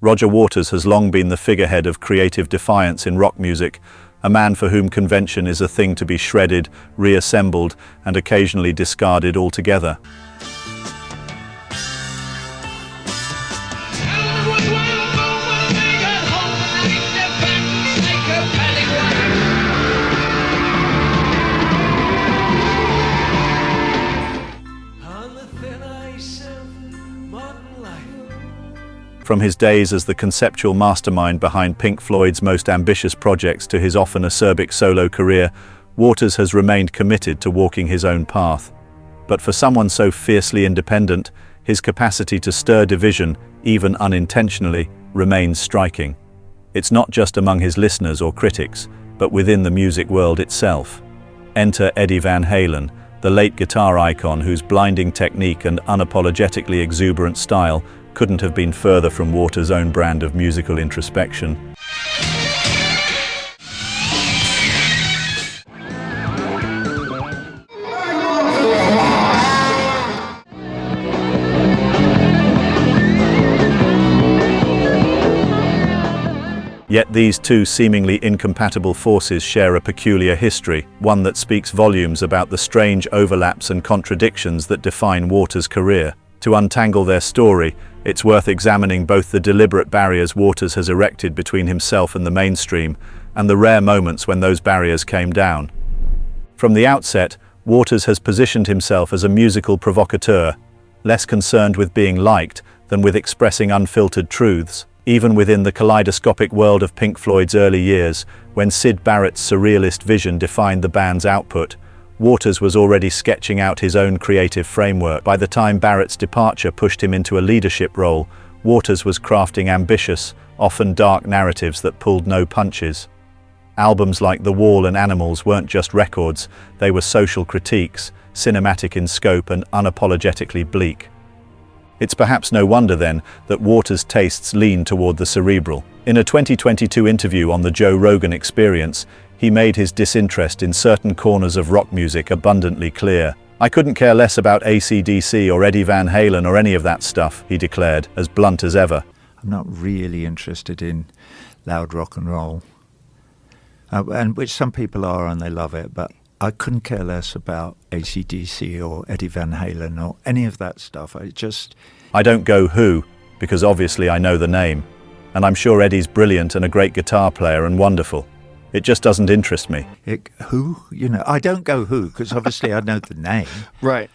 Roger Waters has long been the figurehead of creative defiance in rock music, a man for whom convention is a thing to be shredded, reassembled, and occasionally discarded altogether. From his days as the conceptual mastermind behind Pink Floyd's most ambitious projects to his often acerbic solo career, Waters has remained committed to walking his own path. But for someone so fiercely independent, his capacity to stir division, even unintentionally, remains striking. It's not just among his listeners or critics, but within the music world itself. Enter Eddie Van Halen, the late guitar icon whose blinding technique and unapologetically exuberant style couldn't have been further from Waters' own brand of musical introspection. Yet these two seemingly incompatible forces share a peculiar history, one that speaks volumes about the strange overlaps and contradictions that define Waters' career. To untangle their story, it's worth examining both the deliberate barriers Waters has erected between himself and the mainstream, and the rare moments when those barriers came down. From the outset, Waters has positioned himself as a musical provocateur, less concerned with being liked than with expressing unfiltered truths. Even within the kaleidoscopic world of Pink Floyd's early years, when Syd Barrett's surrealist vision defined the band's output, Waters was already sketching out his own creative framework. By the time Barrett's departure pushed him into a leadership role, Waters was crafting ambitious, often dark narratives that pulled no punches. Albums like The Wall and Animals weren't just records, they were social critiques, cinematic in scope and unapologetically bleak. It's perhaps no wonder then that Waters' tastes lean toward the cerebral. In a 2022 interview on the Joe Rogan Experience, he made his disinterest in certain corners of rock music abundantly clear. "I couldn't care less about AC/DC or Eddie Van Halen or any of that stuff," he declared, as blunt as ever. I'm not really interested in loud rock and roll, and which some people are and they love it, but I couldn't care less about AC/DC or Eddie Van Halen or any of that stuff. I don't go who, because obviously I know the name, and I'm sure Eddie's brilliant and a great guitar player and wonderful. It just doesn't interest me. Who? I don't go who, because obviously I know the name. Right.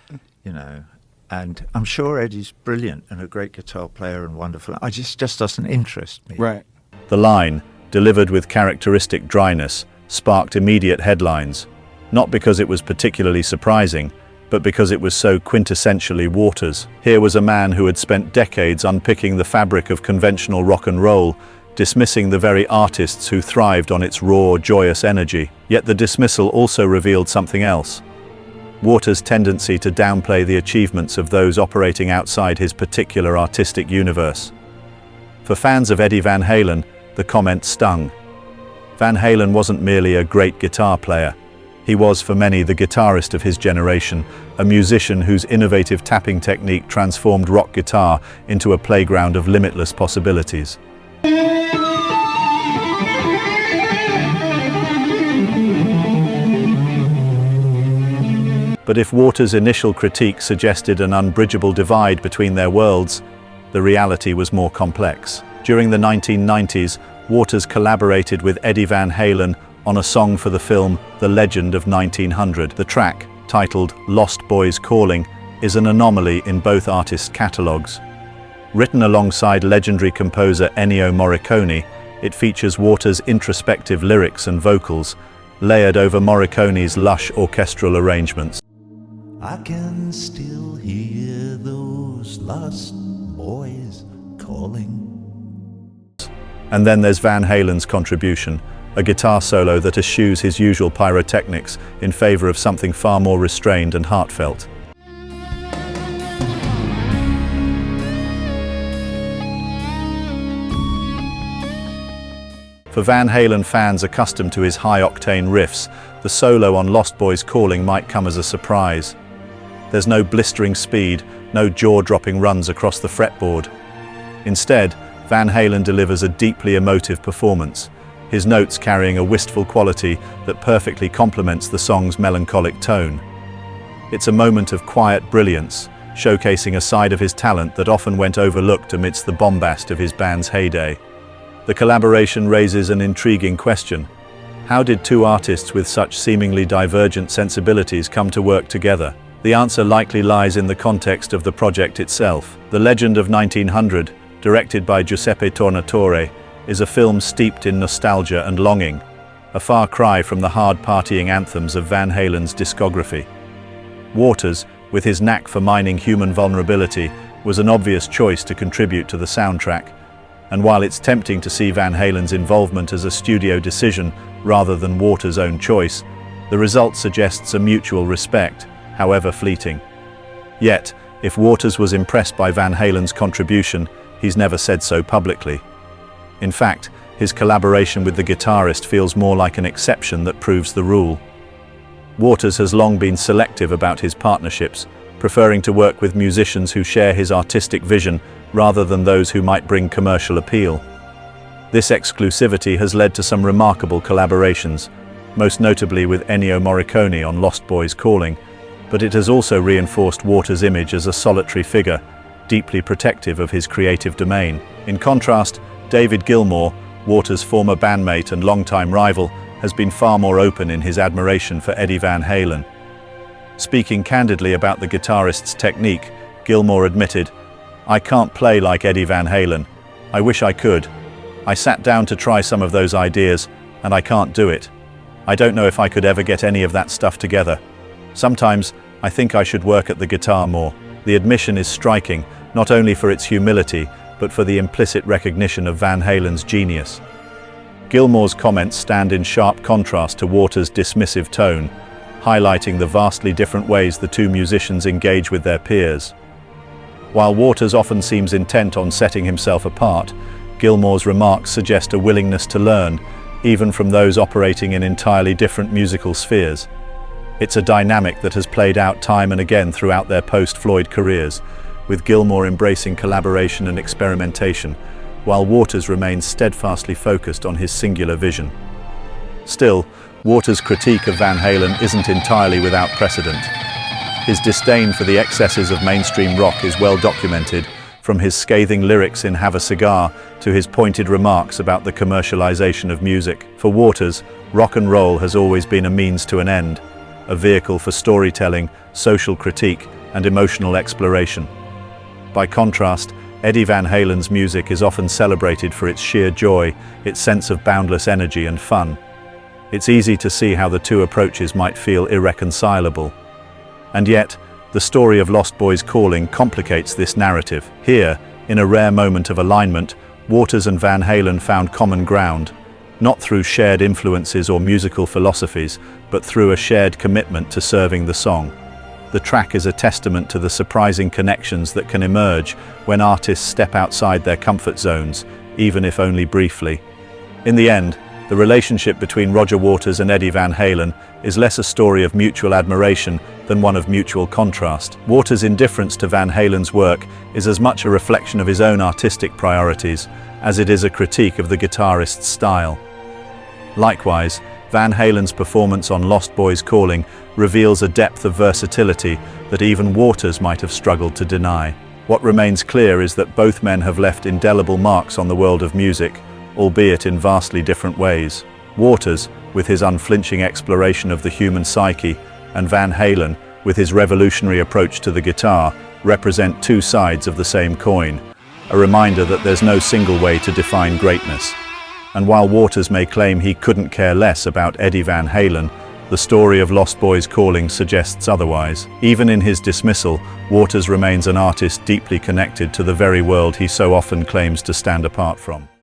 And I'm sure Eddie's brilliant and a great guitar player and wonderful. It just doesn't interest me. Right. The line, delivered with characteristic dryness, sparked immediate headlines, not because it was particularly surprising, but because it was so quintessentially Waters. Here was a man who had spent decades unpicking the fabric of conventional rock and roll, dismissing the very artists who thrived on its raw, joyous energy. Yet the dismissal also revealed something else: Waters' tendency to downplay the achievements of those operating outside his particular artistic universe. For fans of Eddie Van Halen, the comment stung. Van Halen wasn't merely a great guitar player. He was, for many, the guitarist of his generation, a musician whose innovative tapping technique transformed rock guitar into a playground of limitless possibilities. But if Waters' initial critique suggested an unbridgeable divide between their worlds, the reality was more complex. During the 1990s, Waters collaborated with Eddie Van Halen on a song for the film The Legend of 1900. The track, titled Lost Boys Calling, is an anomaly in both artists' catalogues. Written alongside legendary composer Ennio Morricone, it features Waters' introspective lyrics and vocals, layered over Morricone's lush orchestral arrangements. I can still hear those lost boys calling. And then there's Van Halen's contribution, a guitar solo that eschews his usual pyrotechnics in favor of something far more restrained and heartfelt. For Van Halen fans accustomed to his high-octane riffs, the solo on Lost Boys Calling might come as a surprise. There's no blistering speed, no jaw-dropping runs across the fretboard. Instead, Van Halen delivers a deeply emotive performance, his notes carrying a wistful quality that perfectly complements the song's melancholic tone. It's a moment of quiet brilliance, showcasing a side of his talent that often went overlooked amidst the bombast of his band's heyday. The collaboration raises an intriguing question. How did two artists with such seemingly divergent sensibilities come to work together? The answer likely lies in the context of the project itself. The Legend of 1900, directed by Giuseppe Tornatore, is a film steeped in nostalgia and longing, a far cry from the hard-partying anthems of Van Halen's discography. Waters, with his knack for mining human vulnerability, was an obvious choice to contribute to the soundtrack, and while it's tempting to see Van Halen's involvement as a studio decision rather than Waters' own choice, the result suggests a mutual respect, however fleeting. Yet, if Waters was impressed by Van Halen's contribution, he's never said so publicly. In fact, his collaboration with the guitarist feels more like an exception that proves the rule. Waters has long been selective about his partnerships, preferring to work with musicians who share his artistic vision rather than those who might bring commercial appeal. This exclusivity has led to some remarkable collaborations, most notably with Ennio Morricone on Lost Boys Calling, but it has also reinforced Waters' image as a solitary figure, deeply protective of his creative domain. In contrast, David Gilmour, Waters' former bandmate and longtime rival, has been far more open in his admiration for Eddie Van Halen. Speaking candidly about the guitarist's technique, Gilmour admitted, "I can't play like Eddie Van Halen. I wish I could. I sat down to try some of those ideas, and I can't do it. I don't know if I could ever get any of that stuff together. Sometimes, I think I should work at the guitar more." The admission is striking, not only for its humility, but for the implicit recognition of Van Halen's genius. Gilmour's comments stand in sharp contrast to Waters' dismissive tone, highlighting the vastly different ways the two musicians engage with their peers. While Waters often seems intent on setting himself apart, Gilmour's remarks suggest a willingness to learn, even from those operating in entirely different musical spheres. It's a dynamic that has played out time and again throughout their post-Floyd careers, with Gilmour embracing collaboration and experimentation, while Waters remains steadfastly focused on his singular vision. Still, Waters' critique of Van Halen isn't entirely without precedent. His disdain for the excesses of mainstream rock is well documented, from his scathing lyrics in Have a Cigar to his pointed remarks about the commercialization of music. For Waters, rock and roll has always been a means to an end, a vehicle for storytelling, social critique, and emotional exploration. By contrast, Eddie Van Halen's music is often celebrated for its sheer joy, its sense of boundless energy and fun. It's easy to see how the two approaches might feel irreconcilable. And yet, the story of Lost Boys Calling complicates this narrative. Here, in a rare moment of alignment, Waters and Van Halen found common ground, not through shared influences or musical philosophies, but through a shared commitment to serving the song. The track is a testament to the surprising connections that can emerge when artists step outside their comfort zones, even if only briefly. In the end, the relationship between Roger Waters and Eddie Van Halen is less a story of mutual admiration than one of mutual contrast. Waters' indifference to Van Halen's work is as much a reflection of his own artistic priorities as it is a critique of the guitarist's style. Likewise, Van Halen's performance on Lost Boys Calling reveals a depth of versatility that even Waters might have struggled to deny. What remains clear is that both men have left indelible marks on the world of music, albeit in vastly different ways. Waters, with his unflinching exploration of the human psyche, and Van Halen, with his revolutionary approach to the guitar, represent two sides of the same coin, a reminder that there's no single way to define greatness. And while Waters may claim he couldn't care less about Eddie Van Halen, the story of Lost Boys Calling suggests otherwise. Even in his dismissal, Waters remains an artist deeply connected to the very world he so often claims to stand apart from.